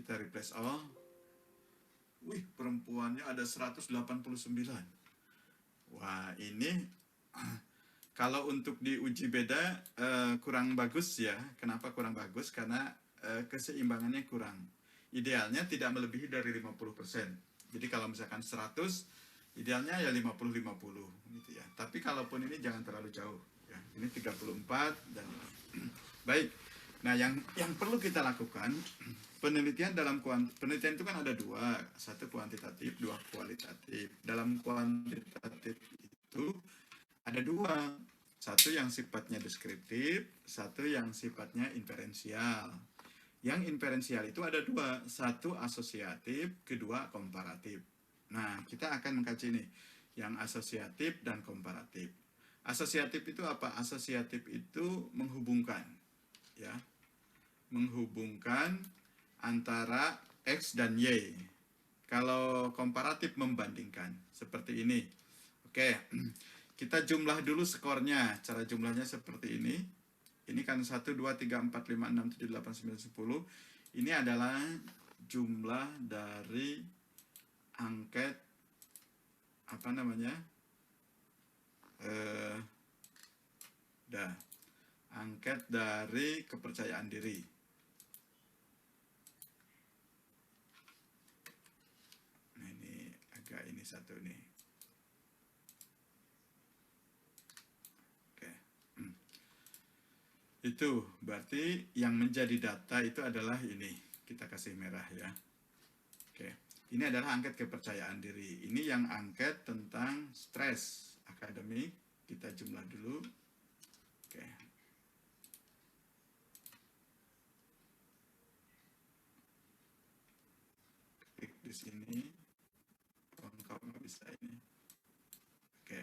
Kita replace all. Wih, perempuannya ada 189. Wah, ini kalau untuk diuji beda kurang bagus ya. Kenapa kurang bagus? Karena keseimbangannya kurang. Idealnya tidak melebihi dari 50%. Jadi kalau misalkan 100, idealnya ya 50-50 gitu ya. Tapi kalaupun ini jangan terlalu jauh ya. Ini 34 dan baik. Nah, yang perlu kita lakukan penelitian penelitian itu kan ada dua, satu kuantitatif, dua kualitatif. Dalam kuantitatif itu ada dua, satu yang sifatnya deskriptif, satu yang sifatnya inferensial. Yang inferensial itu ada dua, satu asosiatif, kedua komparatif. Nah, kita akan mengkaji nih yang asosiatif dan komparatif. Asosiatif itu apa? Asosiatif itu menghubungkan, ya, menghubungkan antara X dan Y. Kalau komparatif membandingkan, seperti ini. Oke, kita jumlah dulu skornya. Cara jumlahnya seperti ini. Ini kan 1, 2, 3, 4, 5, 6, 7, 8, 9, 10. Ini adalah jumlah dari angket, apa namanya? Angket dari kepercayaan diri. Nah, ini agak ini satu nih. Oke. Itu berarti yang menjadi data itu adalah ini. Kita kasih merah ya. Oke. Ini adalah angket kepercayaan diri. Ini yang angket tentang stres akademik. Kita jumlah dulu. Oke. Klik di sini. Kalau nggak bisa ini. Oke.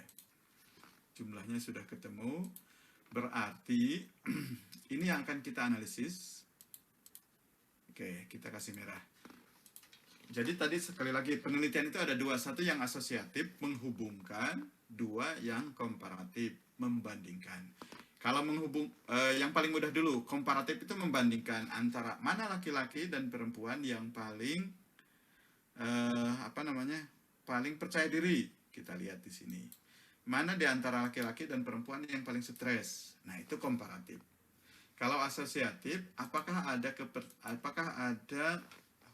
Jumlahnya sudah ketemu. Berarti ini yang akan kita analisis. Oke, kita kasih merah. Jadi tadi sekali lagi penelitian itu ada dua, satu yang asosiatif menghubungkan, dua yang komparatif membandingkan. Kalau yang paling mudah dulu, komparatif itu membandingkan antara mana laki-laki dan perempuan yang paling paling percaya diri. Kita lihat di sini. Mana di antara laki-laki dan perempuan yang paling stres? Nah, itu komparatif. Kalau asosiatif, apakah ada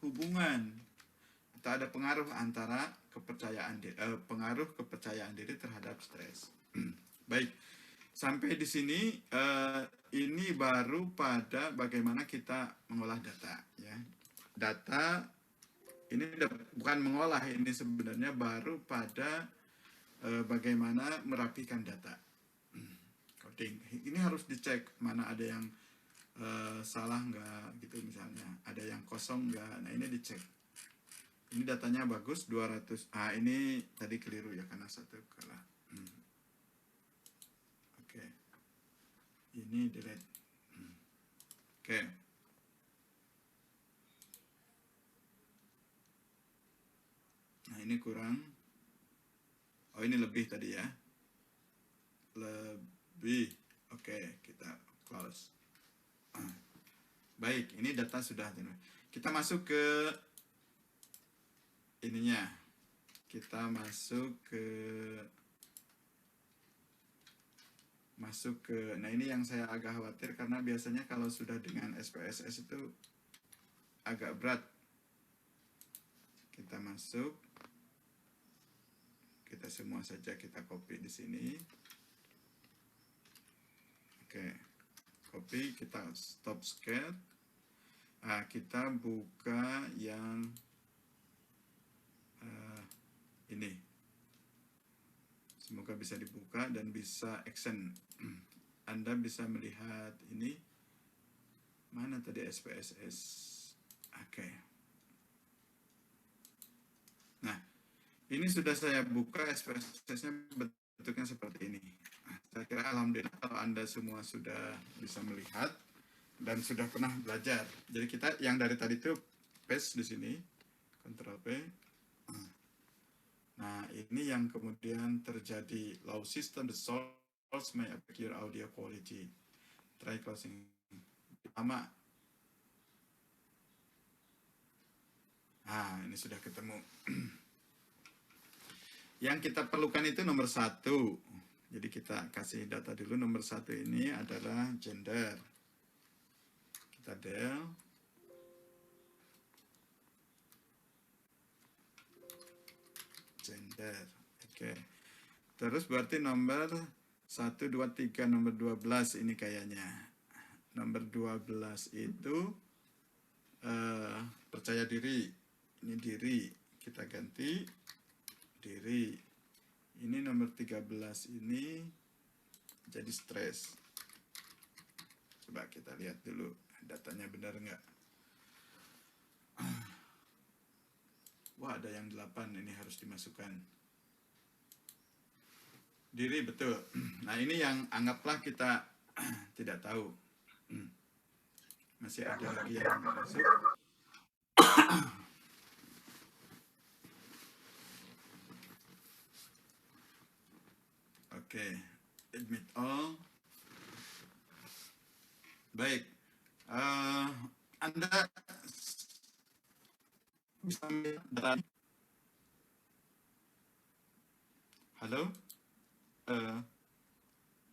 hubungan atau ada pengaruh antara pengaruh kepercayaan diri terhadap stres? Baik, sampai di sini ini baru pada bagaimana kita mengolah data ya. Data ini bukan mengolah, ini sebenarnya baru pada bagaimana merapikan data. Coding ini harus dicek mana ada yang salah nggak gitu, misalnya ada yang kosong nggak. Nah, ini dicek. Ini datanya bagus 200. Ini tadi keliru ya karena satu kalah. Oke. Ini delete. Oke. Nah, ini kurang. Oh, ini lebih tadi ya. Lebih. Oke, kita close. Baik, ini data sudah. Kita masuk ke ininya. Kita masuk ke nah, ini yang saya agak khawatir karena biasanya kalau sudah dengan SPSS itu agak berat. Kita masuk, kita semua saja kita copy di sini. Oke, copy, kita stop share. Kita buka yang ini. Semoga bisa dibuka dan bisa action. Anda bisa melihat ini. Mana tadi SPSS? Oke. Nah, ini sudah saya buka SPSS-nya bentuknya seperti ini. Saya kira alhamdulillah kalau Anda semua sudah bisa melihat dan sudah pernah belajar. Jadi kita yang dari tadi itu paste di sini, Ctrl P. Nah, ini yang kemudian terjadi low system, the source may affect your audio quality. Try closing. Pertama, Ini sudah ketemu. Yang kita perlukan itu nomor 1. Jadi kita kasih data dulu. Nomor 1 ini adalah gender. Kita del. Gender. Oke. Terus berarti nomor 1, 2, 3, nomor 12 ini kayaknya. Nomor 12 itu percaya diri. Ini diri. Kita ganti diri. Ini nomor 13 ini jadi stres. Coba kita lihat dulu datanya benar nggak. Wah, ada yang 8, ini harus dimasukkan. Diri, betul. Nah, ini yang anggaplah kita tidak tahu. Masih ada lagi yang masuk. Oke, admit all. Baik, Anda bisa melihat data. Halo,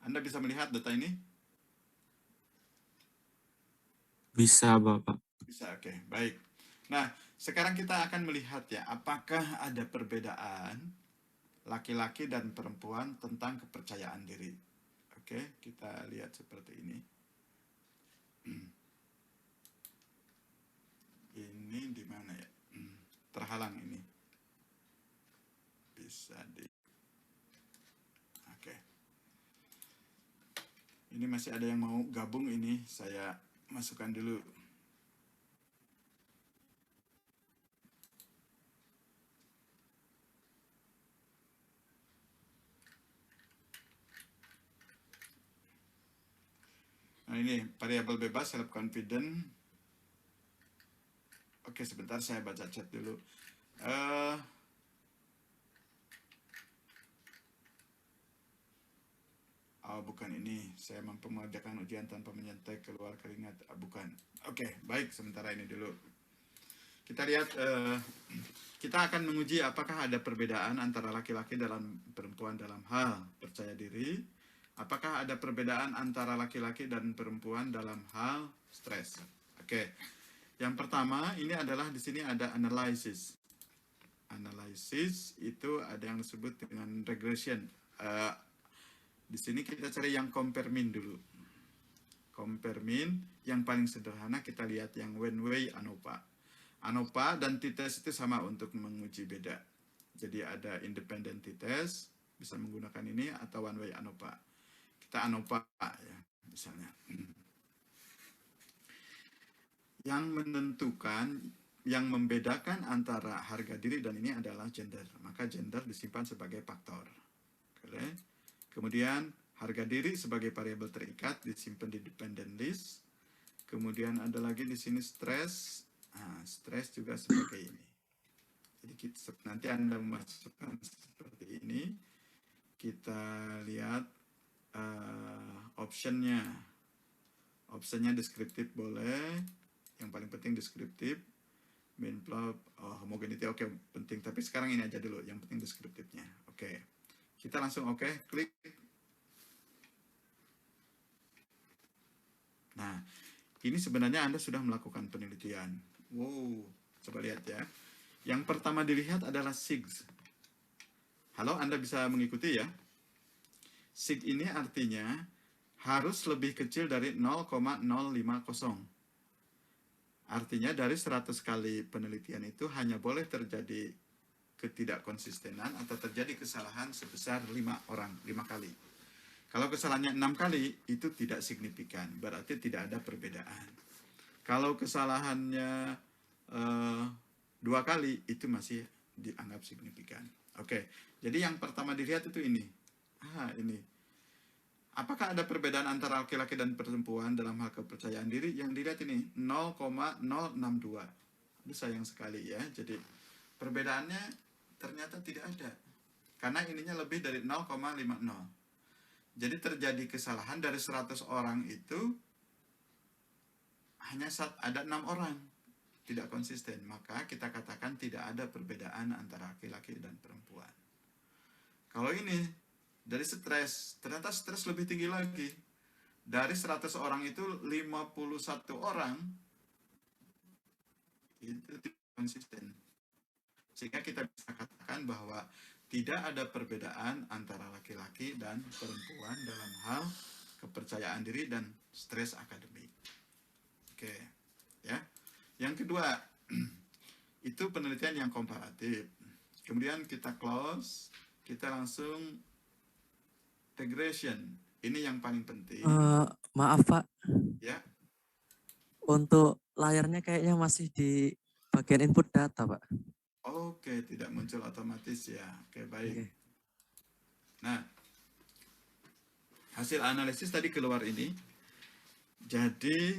Anda bisa melihat data ini? Bisa, Bapak. Bisa, oke, baik. Nah, sekarang kita akan melihat ya, apakah ada perbedaan laki-laki dan perempuan tentang kepercayaan diri. Oke, kita lihat seperti ini. Ini di mana ya? Terhalang ini. Bisa di... Oke. Ini masih ada yang mau gabung ini, saya masukkan dulu. Nah, ini variabel bebas, self confident. Oke, sebentar saya baca chat dulu. Bukan ini. Saya mampu mengerjakan ujian tanpa menyentai keluar keringat. Bukan. Oke, baik. Sementara ini dulu. Kita lihat, kita akan menguji apakah ada perbedaan antara laki-laki dan perempuan dalam hal percaya diri. Apakah ada perbedaan antara laki-laki dan perempuan dalam hal stres? Oke. Yang pertama, ini adalah di sini ada analysis. Analysis itu ada yang disebut dengan regression. Di sini kita cari yang compare mean dulu. Compare mean, yang paling sederhana kita lihat yang one-way ANOVA. ANOVA dan t-test itu sama untuk menguji beda. Jadi ada independent t-test, bisa menggunakan ini, atau one-way ANOVA. Kita ANOVA ya, misalnya. Yang menentukan, yang membedakan antara harga diri dan ini adalah gender. Maka gender disimpan sebagai faktor. Oke. Kemudian harga diri sebagai variabel terikat disimpan di dependent list. Kemudian ada lagi di sini stress. Stress juga sebagai ini. Jadi nanti Anda memasukkan seperti ini. Kita lihat optionnya. Optionnya deskriptif boleh. Yang paling penting deskriptif. Main plot, homogeneity, oke, penting. Tapi sekarang ini aja dulu, yang penting deskriptifnya. Oke. Kita langsung klik. Nah, ini sebenarnya Anda sudah melakukan penelitian. Wow, coba lihat ya. Yang pertama dilihat adalah SIG. Halo, Anda bisa mengikuti ya? SIG ini artinya harus lebih kecil dari 0,050. Artinya dari 100 kali penelitian itu hanya boleh terjadi ketidakkonsistenan atau terjadi kesalahan sebesar 5 kali. Kalau kesalahannya 6 kali, itu tidak signifikan, berarti tidak ada perbedaan. Kalau kesalahannya 2 kali, itu masih dianggap signifikan. Oke, jadi yang pertama dilihat itu ini. Ini. Apakah ada perbedaan antara laki-laki dan perempuan dalam hal kepercayaan diri? Yang dilihat ini, 0,062. Aduh, sayang sekali ya, jadi perbedaannya ternyata tidak ada. Karena ininya lebih dari 0,50. Jadi terjadi kesalahan dari 100 orang itu hanya ada 6 orang. tidak konsisten, maka kita katakan tidak ada perbedaan antara laki-laki dan perempuan. Kalau ini dari stres, ternyata stres lebih tinggi lagi. Dari 100 orang itu 51 orang itu tidak konsisten. Sehingga kita bisa katakan bahwa tidak ada perbedaan antara laki-laki dan perempuan dalam hal kepercayaan diri dan stres akademik. Oke, ya. Yang kedua, itu penelitian yang komparatif. Kemudian kita close, kita langsung regression. Ini yang paling penting. Maaf Pak, Ya, untuk layarnya kayaknya masih di bagian input data Pak. oke, tidak muncul otomatis ya. Oke, baik. Oke. Nah, hasil analisis tadi keluar ini. Jadi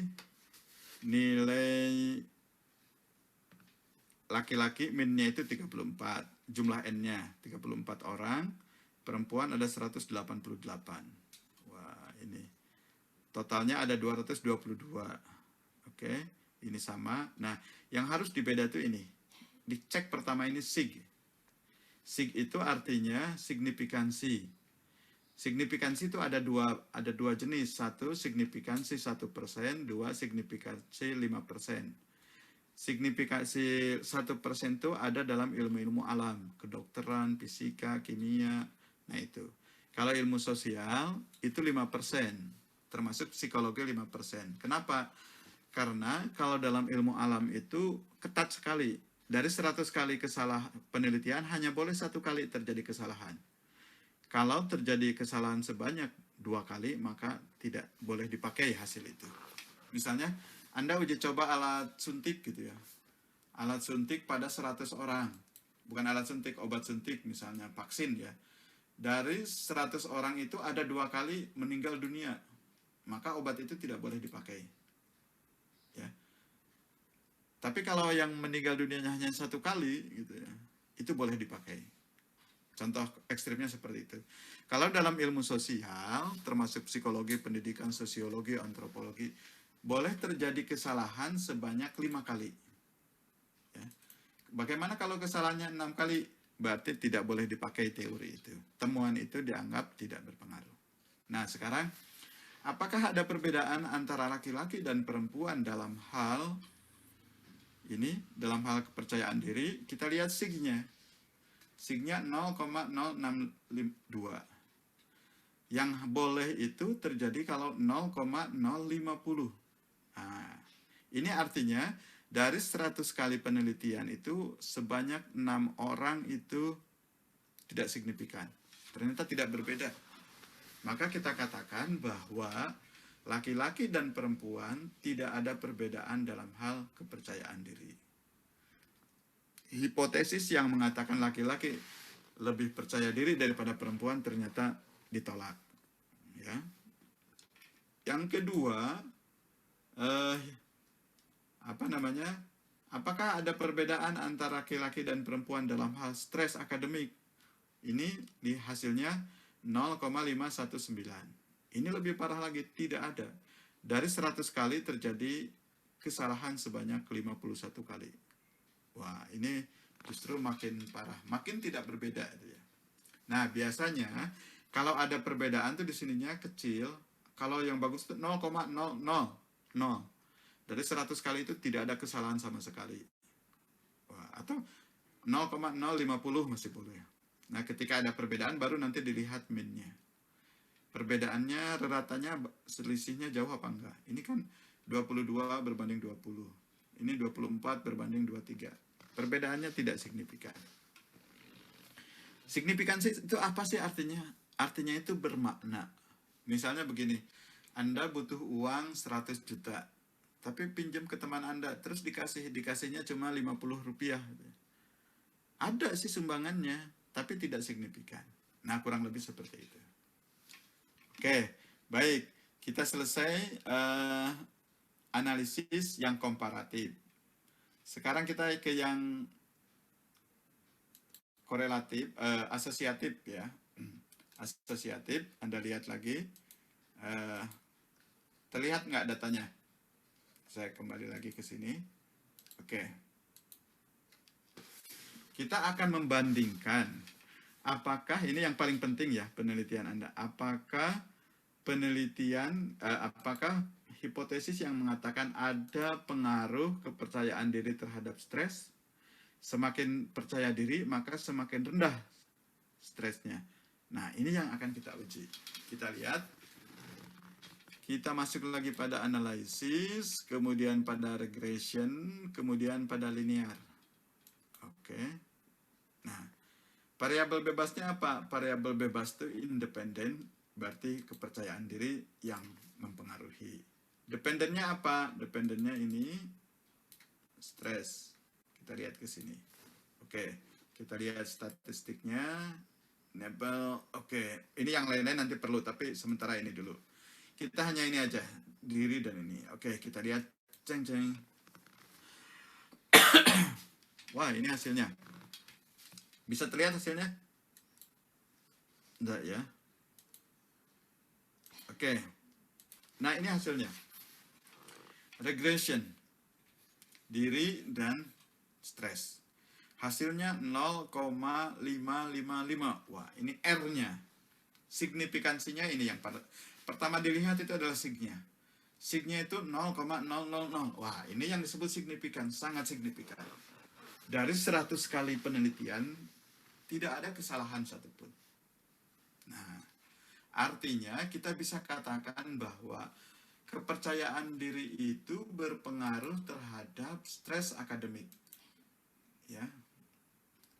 nilai laki-laki min-nya itu 34, jumlah N-nya 34 orang, perempuan ada 188. Wah, ini totalnya ada 222. Oke, ini sama. Nah, yang harus dibeda itu ini. Dicek pertama ini sig. Sig itu artinya signifikansi. Signifikansi itu ada dua jenis. Satu signifikansi 1%, dua signifikansi 5%. Signifikansi 1% itu ada dalam ilmu-ilmu alam, kedokteran, fisika, kimia. Nah itu. Kalau ilmu sosial itu 5%, termasuk psikologi 5%. Kenapa? Karena kalau dalam ilmu alam itu ketat sekali. Dari 100 kali penelitian hanya boleh 1 kali terjadi kesalahan. Kalau terjadi kesalahan sebanyak 2 kali, maka tidak boleh dipakai hasil itu. Misalnya, Anda uji coba alat suntik gitu ya. Alat suntik pada 100 orang. Bukan alat suntik, obat suntik misalnya, vaksin ya. Dari 100 orang itu ada 2 kali meninggal dunia. Maka obat itu tidak boleh dipakai. Ya. Tapi kalau yang meninggal dunianya hanya 1 kali gitu ya, itu boleh dipakai. Contoh ekstrimnya seperti itu. Kalau dalam ilmu sosial, termasuk psikologi, pendidikan, sosiologi, antropologi, boleh terjadi kesalahan sebanyak 5 kali. Ya. Bagaimana kalau kesalahannya 6 kali? Berarti tidak boleh dipakai teori itu. Temuan itu dianggap tidak berpengaruh. Nah, sekarang, apakah ada perbedaan antara laki-laki dan perempuan dalam hal ini, dalam hal kepercayaan diri? Kita lihat sig-nya. Sig-nya 0,062. Yang boleh itu terjadi kalau 0,050. Nah, ini artinya dari 100 kali penelitian itu sebanyak 6 orang itu tidak signifikan. Ternyata tidak berbeda. Maka kita katakan bahwa laki-laki dan perempuan tidak ada perbedaan dalam hal kepercayaan diri. Hipotesis yang mengatakan laki-laki lebih percaya diri daripada perempuan ternyata ditolak. Ya. Yang kedua, apakah ada perbedaan antara laki-laki dan perempuan dalam hal stres akademik? Ini di hasilnya 0,519. Ini lebih parah lagi, tidak ada. Dari 100 kali terjadi kesalahan sebanyak 51 kali. Wah, ini justru makin parah, makin tidak berbeda itu ya. Nah, biasanya kalau ada perbedaan tuh di sininya kecil, kalau yang bagus itu 0,000. Dari 100 kali itu tidak ada kesalahan sama sekali. Wah, atau 0,050 masih boleh. Nah, ketika ada perbedaan baru nanti dilihat min-nya. Perbedaannya, ratanya, selisihnya jauh apa enggak? Ini kan 22 berbanding 20. Ini 24 berbanding 23. Perbedaannya tidak signifikan. Signifikansi itu apa sih artinya? Artinya itu bermakna. Misalnya begini, Anda butuh uang 100 juta, tapi pinjam ke teman Anda, terus dikasihnya cuma 50 rupiah. Ada sih sumbangannya, tapi tidak signifikan. Nah, kurang lebih seperti itu. Oke, baik. Kita selesai analisis yang komparatif. Sekarang kita ke yang korelatif, asosiatif ya. Asosiatif, Anda lihat lagi. Terlihat nggak datanya? Saya kembali lagi ke sini. Oke. Oke. Kita akan membandingkan apakah ini yang paling penting ya penelitian Anda. Apakah hipotesis yang mengatakan ada pengaruh kepercayaan diri terhadap stres. Semakin percaya diri maka semakin rendah stresnya. Nah, ini yang akan kita uji. Kita lihat. Kita masuk lagi pada analisis, kemudian pada regression, kemudian pada linear. Oke. Nah, variabel bebasnya apa? Variabel bebas itu independen, berarti kepercayaan diri yang mempengaruhi. Dependennya apa? Dependennya ini stres. Kita lihat ke sini. Oke, kita lihat statistiknya. Enable. Oke, ini yang lain-lain nanti perlu, tapi sementara ini dulu. Kita hanya ini aja, diri dan ini. Oke, kita lihat. Ceng-ceng. Wah, ini hasilnya. Bisa terlihat hasilnya? Enggak ya? Oke. Nah, ini hasilnya. Regression. Diri dan stres. Hasilnya 0,555. Wah, ini R-nya. Signifikansinya ini yang pertama dilihat itu adalah sig-nya. Sig-nya itu 0,000. Wah, ini yang disebut signifikan, sangat signifikan. Dari 100 kali penelitian, tidak ada kesalahan satupun. Nah, artinya kita bisa katakan bahwa kepercayaan diri itu berpengaruh terhadap stres akademik. Ya.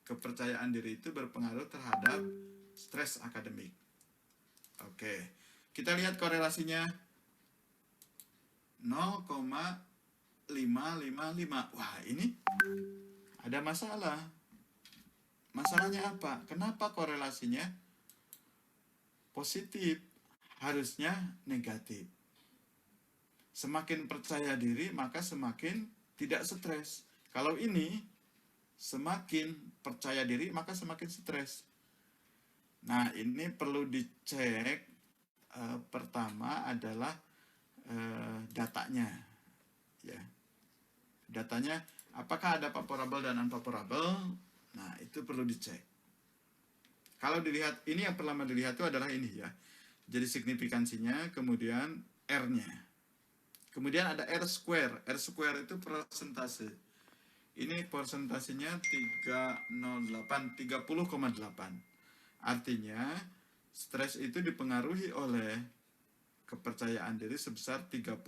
Kepercayaan diri itu berpengaruh terhadap stres akademik. Oke. Kita lihat korelasinya 0,555. Wah, ini ada masalah. Masalahnya apa? Kenapa korelasinya positif? Harusnya negatif. Semakin percaya diri, maka semakin tidak stres. Kalau ini, semakin percaya diri, maka semakin stres. Nah, ini perlu dicek. Pertama adalah datanya. Ya. Datanya, apakah ada favorable dan unfavorable? Nah, itu perlu dicek. Kalau dilihat, ini yang pertama dilihat itu adalah ini ya. Jadi signifikansinya, kemudian R-nya. Kemudian ada R square. R square itu persentase. Ini persentasenya 30,8. Artinya, stres itu dipengaruhi oleh kepercayaan diri sebesar 30,8%.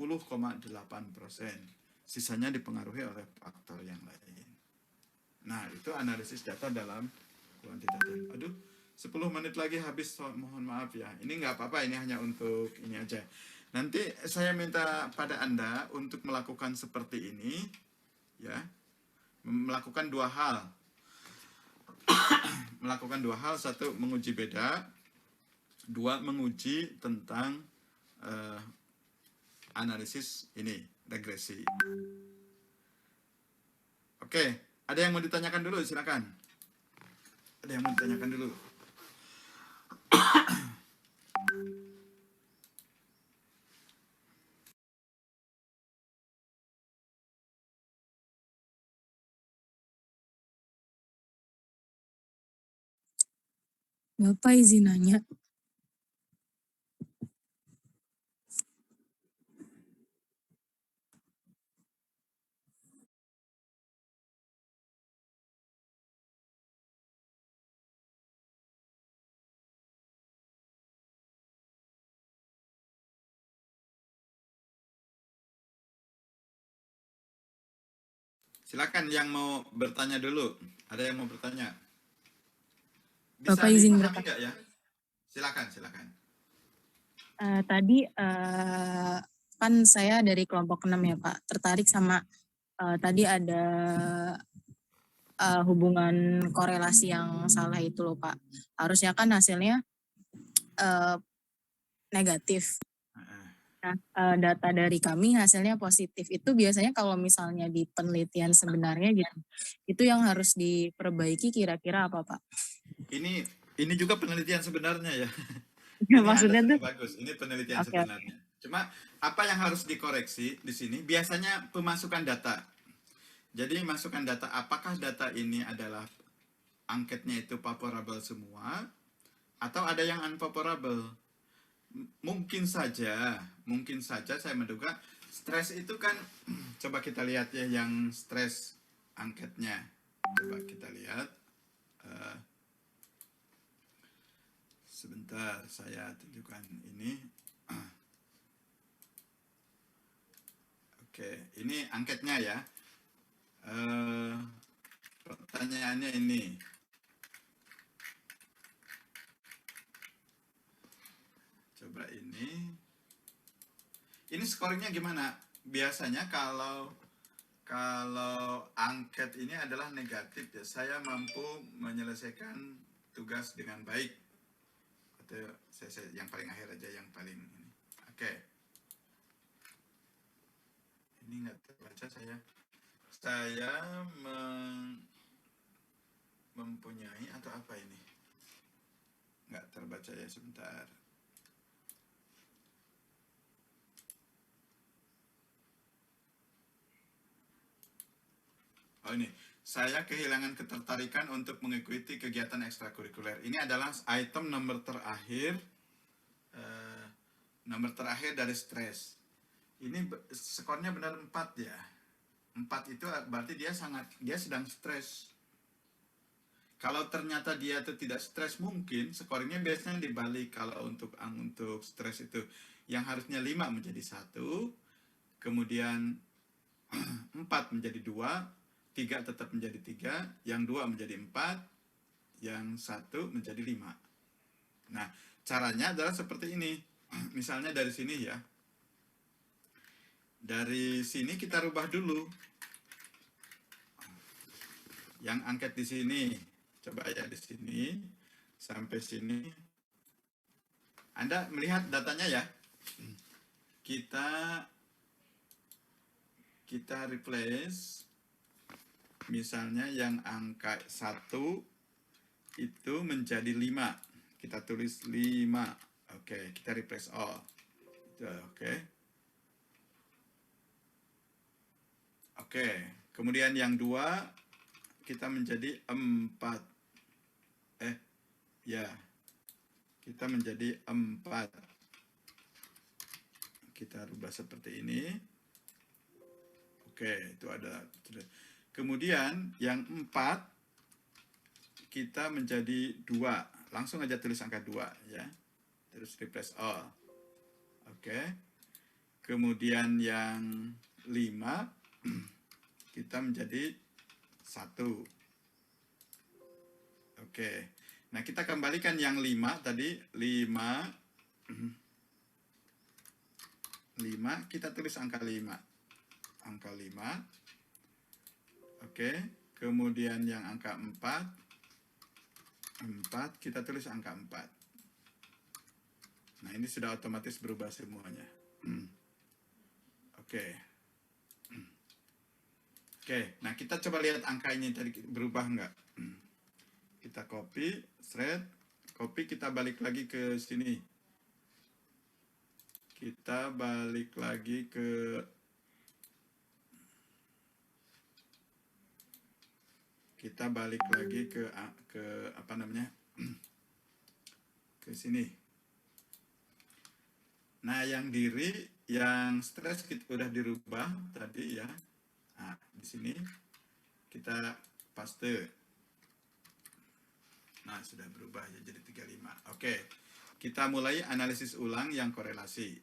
Sisanya dipengaruhi oleh faktor yang lain. Nah, itu analisis data dalam kuantitatif. Aduh, 10 menit lagi habis, mohon maaf ya. Ini nggak apa-apa, ini hanya untuk ini aja. Nanti saya minta pada Anda untuk melakukan seperti ini, ya. Melakukan dua hal. Melakukan dua hal, satu menguji beda, dua menguji tentang analisis ini, regresi. Oke, ada yang mau ditanyakan dulu, silakan. Ada yang mau ditanyakan dulu. Bapak izin nanya. Silakan yang mau bertanya dulu. Ada yang mau bertanya? Bisa Bapak izin dipahami bertanya. nggak ya? Silakan. Tadi kan saya dari kelompok 6 ya Pak, tertarik sama tadi ada hubungan korelasi yang salah itu loh Pak. Harusnya kan hasilnya negatif. Nah, data dari kami hasilnya positif. Itu biasanya kalau misalnya di penelitian sebenarnya gitu, itu yang harus diperbaiki kira-kira apa Pak? Ini juga penelitian sebenarnya ya. Ya, Ini maksudnya Anda tuh, sudah bagus. Ini penelitian Oke. sebenarnya. Cuma apa yang harus dikoreksi di sini? Biasanya pemasukan data. Jadi masukkan data, apakah data ini adalah angketnya itu favorable semua atau ada yang unfavorable. Mungkin saja saya menduga stres itu kan coba kita lihat ya yang stres angketnya. Coba kita lihat. Sebentar saya tunjukkan ini. Oke, ini angketnya ya. Pertanyaannya ini. Coba ini. Ini skornya gimana? Biasanya kalau angket ini adalah negatif ya, saya mampu menyelesaikan tugas dengan baik. Atau saya yang paling akhir aja, yang paling ini. Oke. Ini nggak terbaca saya. Saya mempunyai atau apa ini? Nggak terbaca ya, sebentar. Oh ini, saya kehilangan ketertarikan untuk mengikuti kegiatan ekstrakurikuler. Ini adalah item nomor terakhir dari stres. Ini skornya benar 4 ya. 4 itu berarti dia sedang stres. Kalau ternyata dia itu tidak stres, mungkin skornya biasanya dibalik. Kalau untuk stres itu yang harusnya 5 menjadi 1, kemudian 4 menjadi 2, 3 tetap menjadi 3, yang 2 menjadi 4, yang 1 menjadi 5. Nah, caranya adalah seperti ini. Misalnya dari sini ya. Dari sini kita rubah dulu. Yang angket di sini. Coba ya di sini. Sampai sini. Anda melihat datanya ya. Kita replace. Misalnya yang angka 1 itu menjadi 5. Kita tulis 5. Oke, kita replace all. Oke. Oke, kemudian yang 2 kita menjadi 4. Kita menjadi 4. Kita rubah seperti ini. Oke, itu ada. Kemudian yang 4 kita menjadi 2. Langsung aja tulis angka 2 ya. Terus replace all. Oke. Kemudian yang 5 kita menjadi 1. Oke. Nah, kita kembalikan yang 5 tadi, 5 kita tulis angka 5. Angka 5. Oke, kemudian yang angka 4 kita tulis angka 4. Nah, ini sudah otomatis berubah semuanya. Oke. Nah kita coba lihat angka ini tadi berubah nggak? Kita copy, kita balik lagi ke sini. Kita balik lagi ke apa namanya, ke sini. Nah, yang diri, yang stres kita udah dirubah tadi ya. Nah, di sini kita paste. Nah, sudah berubah ya jadi 35. Oke. Kita mulai analisis ulang yang korelasi.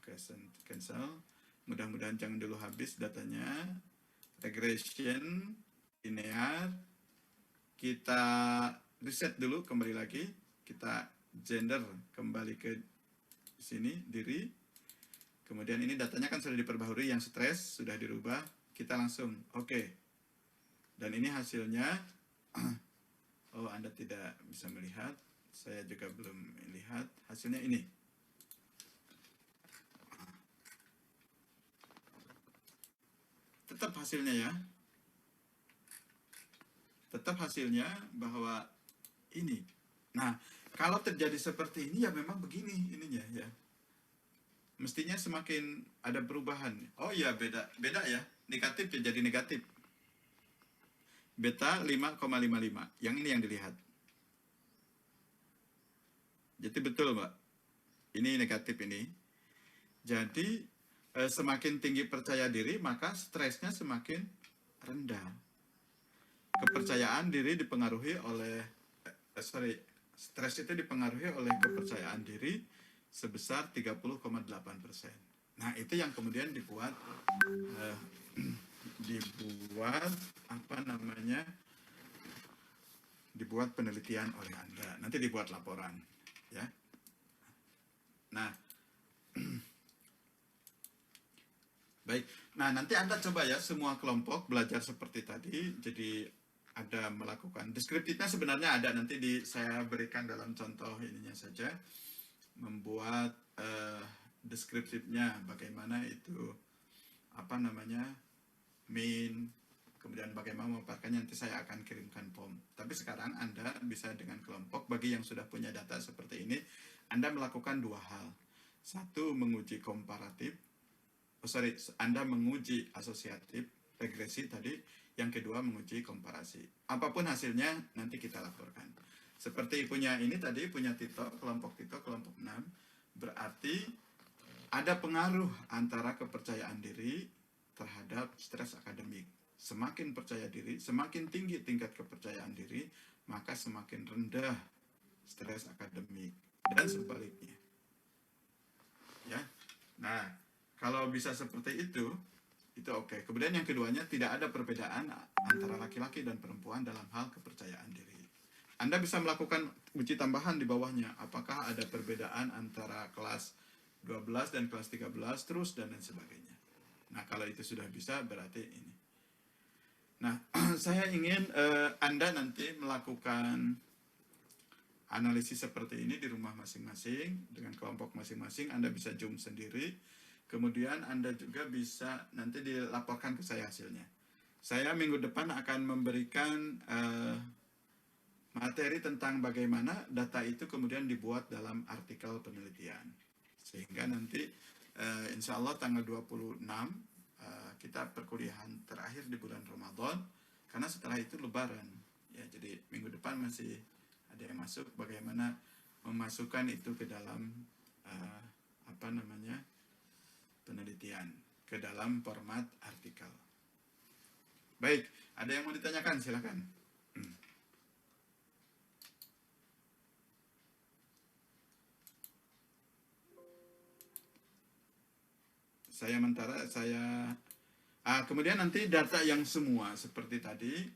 Oke, cancel. Mudah-mudahan jangan dulu habis datanya. Regression linear. Kita reset dulu, kembali lagi. Kita gender kembali ke sini, diri. Kemudian ini datanya kan sudah diperbaharui, yang stres sudah dirubah. Kita langsung oke. Dan ini hasilnya. Oh, Anda tidak bisa melihat. Saya juga belum melihat. Hasilnya ini. Tetap hasilnya ya. Tetap hasilnya bahwa ini. Nah, kalau terjadi seperti ini ya memang begini ininya ya. Mestinya semakin ada perubahan. Oh ya, beda ya. negatif ya jadi negatif. Beta 5,55. Yang ini yang dilihat. Jadi betul, Mbak. Ini negatif ini. Jadi semakin tinggi percaya diri, maka stresnya semakin rendah. Kepercayaan diri dipengaruhi oleh stres itu dipengaruhi oleh kepercayaan diri sebesar 30,8%. Nah, itu yang kemudian dibuat dibuat penelitian oleh Anda. Nanti dibuat laporan, ya. Nah, baik. Nah, nanti Anda coba ya semua kelompok belajar seperti tadi. Jadi ada melakukan deskriptifnya sebenarnya ada nanti saya berikan dalam contoh ininya saja, membuat deskriptifnya bagaimana itu min, kemudian bagaimana memaparkannya, nanti saya akan kirimkan form. Tapi sekarang Anda bisa dengan kelompok, bagi yang sudah punya data seperti ini, Anda melakukan dua hal. Satu, menguji komparatif, Anda menguji asosiatif, regresi tadi. Yang kedua, menguji komparasi. Apapun hasilnya, nanti kita laporkan. Seperti punya ini tadi, punya Tito, kelompok 6, berarti ada pengaruh antara kepercayaan diri terhadap stres akademik. Semakin percaya diri, semakin tinggi tingkat kepercayaan diri, maka semakin rendah stres akademik. Dan sebaliknya. Ya. Nah, kalau bisa seperti itu oke. Kemudian yang keduanya, tidak ada perbedaan antara laki-laki dan perempuan dalam hal kepercayaan diri. Anda bisa melakukan uji tambahan di bawahnya. Apakah ada perbedaan antara kelas 12 dan kelas 13 terus dan lain sebagainya. Nah, kalau itu sudah bisa berarti ini. Nah, saya ingin Anda nanti melakukan analisis seperti ini di rumah masing-masing dengan kelompok masing-masing. Anda bisa zoom sendiri. Kemudian Anda juga bisa nanti dilaporkan ke saya hasilnya. Saya minggu depan akan memberikan materi tentang bagaimana data itu kemudian dibuat dalam artikel penelitian. Sehingga nanti insya Allah tanggal 26 kita perkuliahan terakhir di bulan Ramadan. Karena setelah itu Lebaran. Ya, jadi minggu depan masih ada yang masuk, bagaimana memasukkan itu ke dalam penelitian, ke dalam format artikel. Baik, ada yang mau ditanyakan? Silakan. Kemudian nanti data yang semua seperti tadi